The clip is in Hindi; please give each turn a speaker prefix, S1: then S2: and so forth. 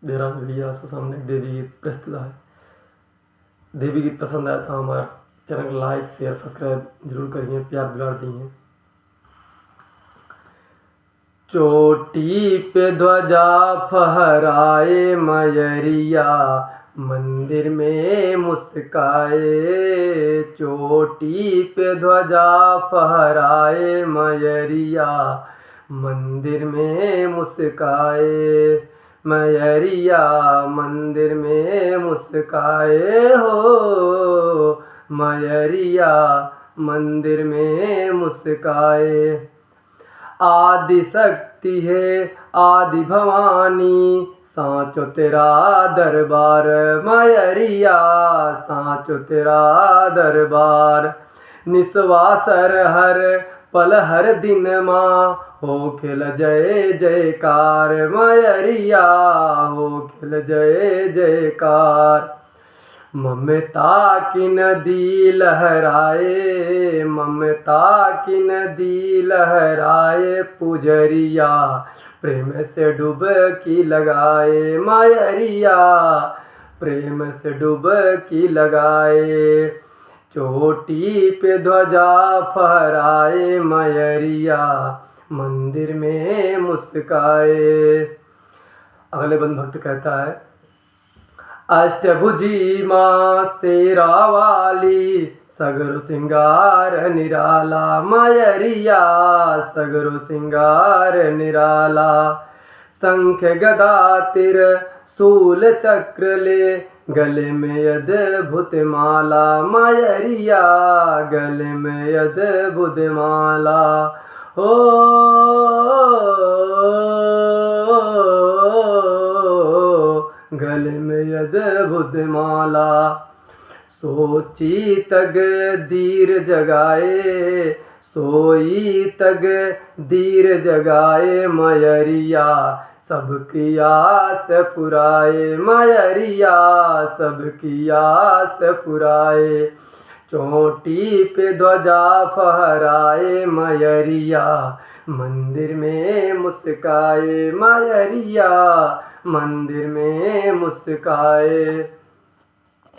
S1: देवराज भैया आपके सामने एक देवी गीत प्रस्तुत है। देवी गीत पसंद आया तो हमारे चैनल को लाइक शेयर सब्सक्राइब जरूर करिए, प्यार दुलार दिए। चोटी पे ध्वजा फहराए मयरिया, मंदिर में मुस्काए। चोटी पे ध्वजा फहराए मयरिया, मंदिर में मुस्काए। मयरिया मंदिर में मुस्काए हो, मयरिया मंदिर में मुस्काए। आदि शक्ति है आदि भवानी, साँचो तेरा दरबार मयरिया, साँचो तेरा दरबार। निस्वासर हर पल हर दिन माँ, हो खेल जय जयकार मयरिया, हो खेल जय जयकार। ममता की नदी लहराए, ममता की नदी लहराए। पुजरिया प्रेम से डुबकी लगाए मयरिया, प्रेम से डुबकी लगाए। चोटी पे ध्वजा फहराए मयरिया, मंदिर में मुस्काए। अगले बंद भक्त कहता है, अष्टभुजी माँ शेरा वाली, सगरो सिंगार निराला मयरिया, सगरो सिंगार निराला। शंख गदा तिर शूल चक्र ले, गले में अद्भुत माला मयरिया, गले में अद्भुत माला। ओ गले में अद्भुत माला। सोची तग दीर जगाए, सोई तग दीर जगाए मयरिया, सबकी आस पुराए मयरिया, सबकी आस पुराए। चोटी पे ध्वजा फहराए मयरिया, मंदिर में मुस्काए मयरिया, मंदिर में मुस्काए।